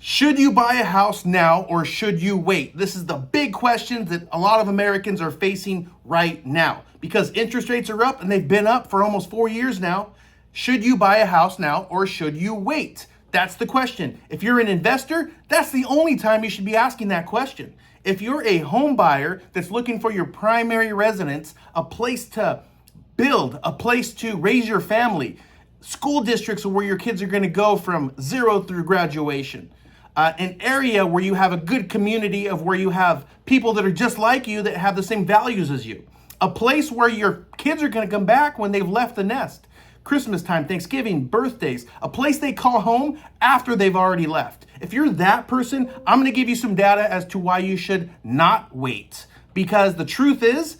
Should you buy a house now or should you wait? This is the big question that a lot of Americans are facing right now because interest rates are up and they've been up for almost 4 years now. Should you buy a house now or should you wait? That's the question. If you're an investor, that's the only time you should be asking that question. If you're a home buyer that's looking for your primary residence, a place to build, a place to raise your family, school districts where your kids are going to go from 0 through graduation, an area where you have a good community of where you have people that are just like you that have the same values as you, a place where your kids are going to come back when they've left the nest, Christmas time, Thanksgiving, birthdays, a place they call home after they've already left. If you're that person, I'm going to give you some data as to why you should not wait, because the truth is,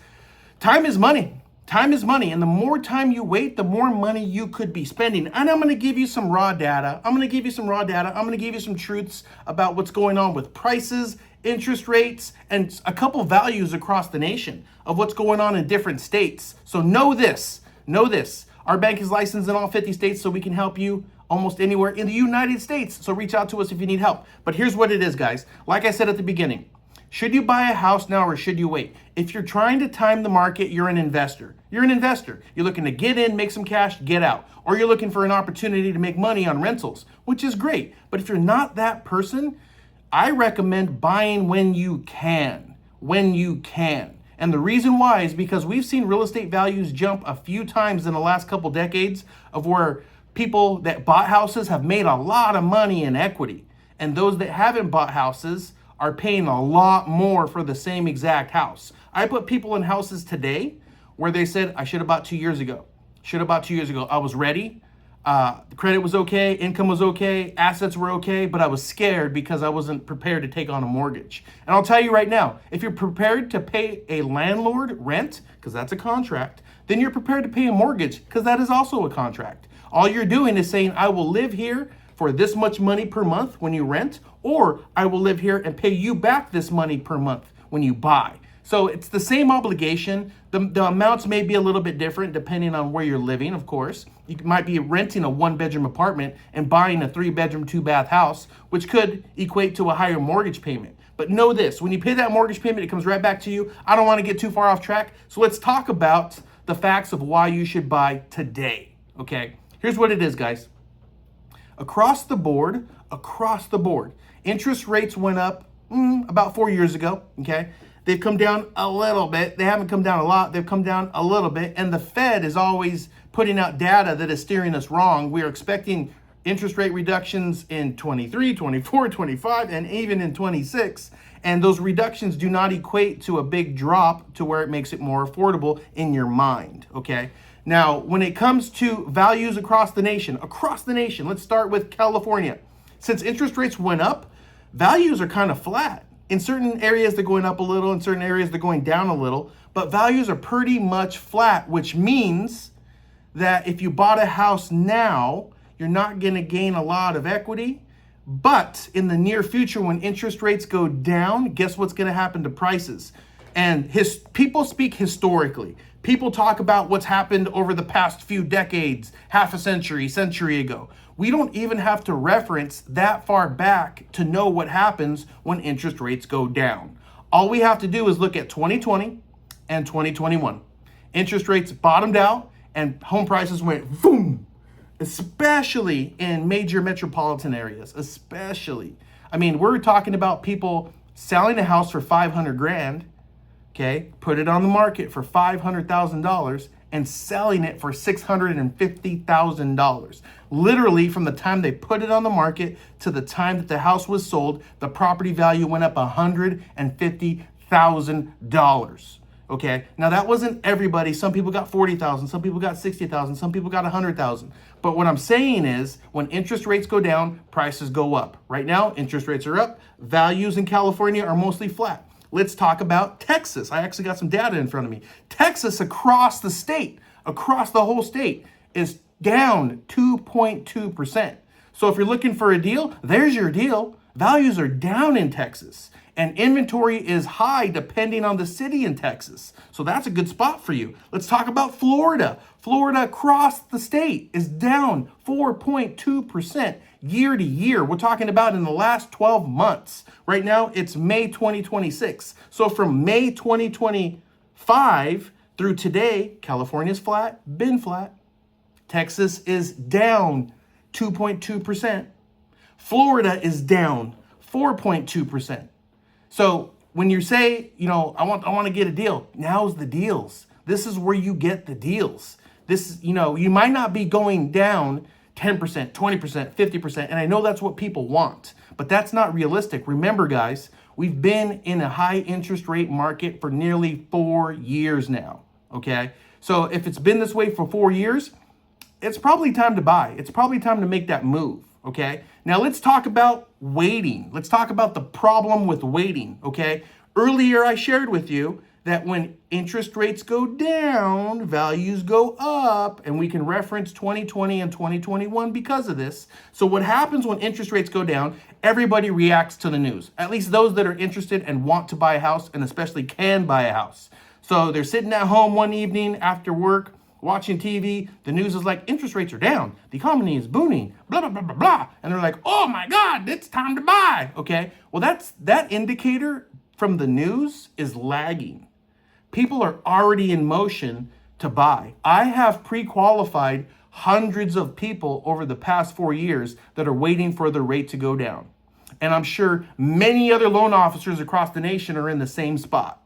time is money. Time is money, and the more time you wait, the more money you could be spending. And I'm going to give you some raw data. I'm going to give you some truths about what's going on with prices, interest rates, and a couple values across the nation of what's going on in different states. So know this. Our bank is licensed in all 50 states, so we can help you almost anywhere in the United States. So reach out to us if you need help. But here's what it is, guys. Like I said at the beginning, should you buy a house now or should you wait? If you're trying to time the market, you're an investor. You're looking to get in, make some cash, get out. Or you're looking for an opportunity to make money on rentals, which is great. But if you're not that person, I recommend buying when you can. And the reason why is because we've seen real estate values jump a few times in the last couple decades of where people that bought houses have made a lot of money in equity. And those that haven't bought houses are paying a lot more for the same exact house. I put people in houses today where they said, I should have bought 2 years ago. I was ready. The credit was okay. Income was okay. Assets were okay. But I was scared because I wasn't prepared to take on a mortgage. And I'll tell you right now, if you're prepared to pay a landlord rent, because that's a contract, then you're prepared to pay a mortgage because that is also a contract. All you're doing is saying, I will live here for this much money per month when you rent, or I will live here and pay you back this money per month when you buy. So it's the same obligation. The amounts may be a little bit different depending on where you're living, of course. You might be renting a 1-bedroom apartment and buying a 3-bedroom, 2-bath house, which could equate to a higher mortgage payment. But know this, when you pay that mortgage payment, it comes right back to you. I don't want to get too far off track. So let's talk about the facts of why you should buy today, okay? Here's what it is, guys. Across the board, interest rates went up about 4 years ago, okay? They've come down a little bit. They haven't come down a lot. They've come down a little bit. And the Fed is always putting out data that is steering us wrong. We are expecting interest rate reductions in 23, 24, 25, and even in 26. And those reductions do not equate to a big drop to where it makes it more affordable in your mind, okay? Now, when it comes to values across the nation, let's start with California. Since interest rates went up, values are kind of flat. In certain areas, they're going up a little. In certain areas, they're going down a little. But values are pretty much flat, which means that if you bought a house now, you're not going to gain a lot of equity. But in the near future, when interest rates go down, guess what's going to happen to prices? And people speak historically. People talk about what's happened over the past few decades, half a century ago. We don't even have to reference that far back to know what happens when interest rates go down. All we have to do is look at 2020 and 2021. Interest rates bottomed out and home prices went boom, especially in major metropolitan areas, especially. I mean, we're talking about people selling a house for 500 grand, okay, put it on the market for $500,000 and selling it for $650,000. Literally, from the time they put it on the market to the time that the house was sold, the property value went up $150,000. Okay, now that wasn't everybody. Some people got 40,000, some people got 60,000, some people got 100,000. But what I'm saying is, when interest rates go down, prices go up. Right now, interest rates are up. Values in California are mostly flat. Let's talk about Texas. I actually got some data in front of me. Texas across the whole state, is down 2.2%. So if you're looking for a deal, there's your deal. Values are down in Texas, and inventory is high depending on the city in Texas. So that's a good spot for you. Let's talk about Florida. Florida across the state is down 4.2% year to year. We're talking about in the last 12 months. Right now, it's May 2026. So from May 2025 through today, California's flat, been flat. Texas is down 2.2%. Florida is down 4.2%. So when you say, I want to get a deal, now's the deals. This is where you get the deals. This, you might not be going down 10%, 20%, 50%, and I know that's what people want, but that's not realistic. Remember, guys, we've been in a high interest rate market for nearly 4 years now, okay? So if it's been this way for 4 years, it's probably time to buy. It's probably time to make that move, okay? Now let's talk about waiting. Let's talk about the problem with waiting, okay? Earlier I shared with you that when interest rates go down, values go up, and we can reference 2020 and 2021 because of this. So what happens when interest rates go down, everybody reacts to the news, at least those that are interested and want to buy a house and especially can buy a house. So they're sitting at home one evening after work, watching TV, the news is like, interest rates are down, the economy is booming, blah, blah, blah, blah, blah. And they're like, oh my God, it's time to buy, okay? Well, that indicator from the news is lagging. People are already in motion to buy. I have pre-qualified hundreds of people over the past 4 years that are waiting for the rate to go down. And I'm sure many other loan officers across the nation are in the same spot.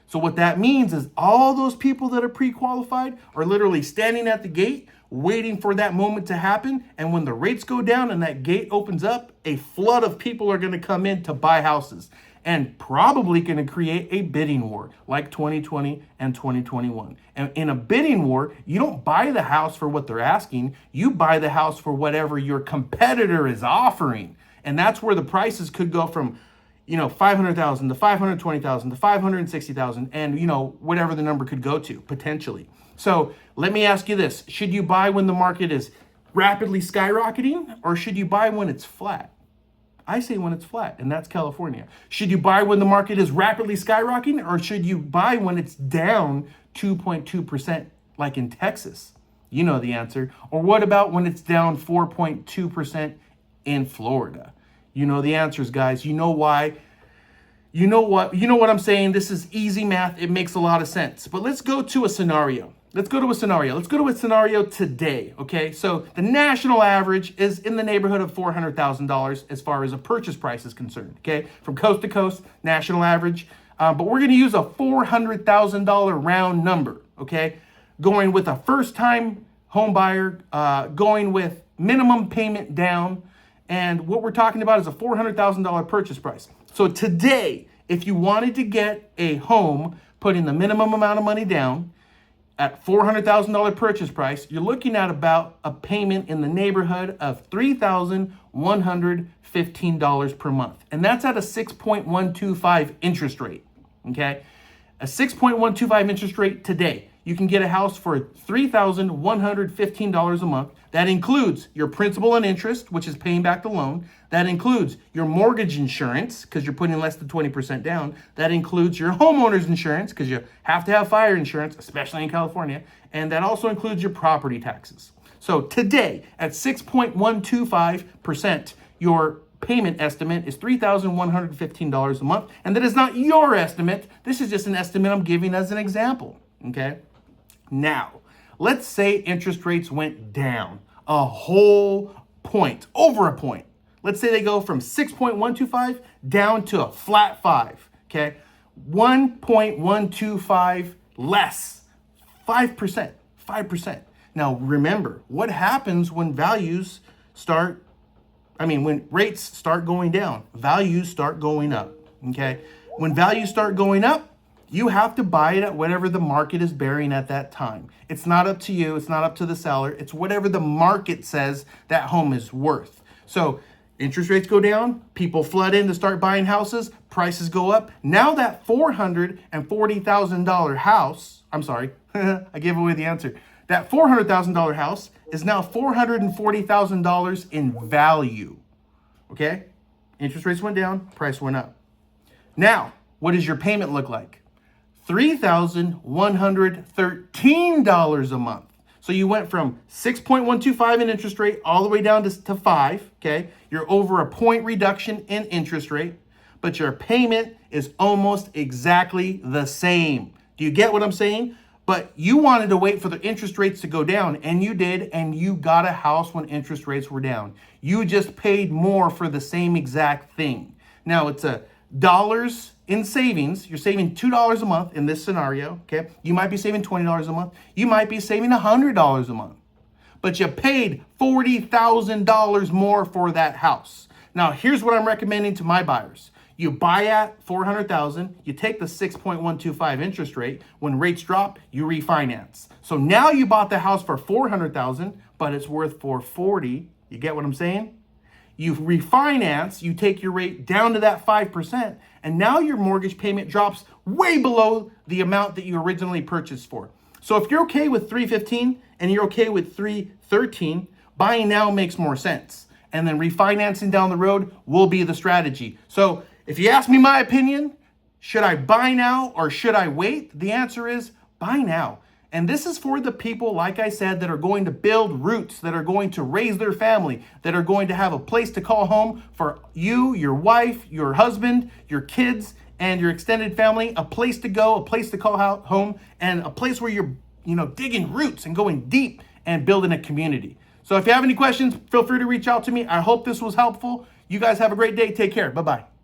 So what that means is all those people that are pre-qualified are literally standing at the gate, waiting for that moment to happen. And when the rates go down and that gate opens up, a flood of people are going to come in to buy houses and probably going to create a bidding war like 2020 and 2021. And in a bidding war, you don't buy the house for what they're asking. You buy the house for whatever your competitor is offering. And that's where the prices could go from 500,000 to 520,000 to 560,000 and, whatever the number could go to potentially. So let me ask you this. Should you buy when the market is rapidly skyrocketing or should you buy when it's flat? I say when it's flat, and that's California. Should you buy when the market is rapidly skyrocketing or should you buy when it's down 2.2% like in Texas? You know the answer. Or what about when it's down 4.2% in Florida? You know the answers, guys. You know why. You know what I'm saying. This is easy math. It makes a lot of sense. But let's go to a scenario. Let's go to a scenario today, okay? So the national average is in the neighborhood of $400,000 as far as a purchase price is concerned, okay? From coast to coast, national average. But we're going to use a $400,000 round number, okay? Going with a first-time home buyer, going with minimum payment down, and what we're talking about is a $400,000 purchase price. So today, if you wanted to get a home, putting the minimum amount of money down at $400,000 purchase price, you're looking at about a payment in the neighborhood of $3,115 per month. And that's at a 6.125 interest rate, okay? A 6.125 interest rate today. You can get a house for $3,115 a month. That includes your principal and interest, which is paying back the loan. That includes your mortgage insurance, because you're putting less than 20% down. That includes your homeowner's insurance, because you have to have fire insurance, especially in California. And that also includes your property taxes. So today, at 6.125%, your payment estimate is $3,115 a month. And that is not your estimate. This is just an estimate I'm giving as an example, okay? Now, let's say interest rates went down a whole point, over a point. Let's say they go from 6.125 down to a flat 5, okay? 1.125 less, 5%, 5%. Now, remember, what happens when when rates start going down? Values start going up, okay? When values start going up, you have to buy it at whatever the market is bearing at that time. It's not up to you. It's not up to the seller. It's whatever the market says that home is worth. So interest rates go down, people flood in to start buying houses, prices go up. Now that $440,000 house, I gave away the answer. That $400,000 house is now $440,000 in value, okay? Interest rates went down, price went up. Now, what does your payment look like? $3,113 a month. So you went from 6.125 in interest rate all the way down to 5, okay? You're over a point reduction in interest rate, but your payment is almost exactly the same. Do you get what I'm saying? But you wanted to wait for the interest rates to go down, and you did, and you got a house when interest rates were down. You just paid more for the same exact thing. Now, it's a dollars in savings. You're saving $2 a month in this scenario, okay? You might be saving $20 a month. You might be saving $100 a month. But you paid $40,000 more for that house. Now, here's what I'm recommending to my buyers. You buy at $400,000, you take the 6.125 interest rate. When rates drop, you refinance. So now you bought the house for $400,000, but it's worth $440,000. You get what I'm saying? You refinance, you take your rate down to that 5%, and now your mortgage payment drops way below the amount that you originally purchased for. So if you're okay with $315,000 and you're okay with $313,000, buying now makes more sense. And then refinancing down the road will be the strategy. So if you ask me my opinion, should I buy now or should I wait? The answer is buy now. And this is for the people, like I said, that are going to build roots, that are going to raise their family, that are going to have a place to call home for you, your wife, your husband, your kids, and your extended family, a place to go, a place to call home, and a place where you're, digging roots and going deep and building a community. So if you have any questions, feel free to reach out to me. I hope this was helpful. You guys have a great day. Take care. Bye-bye.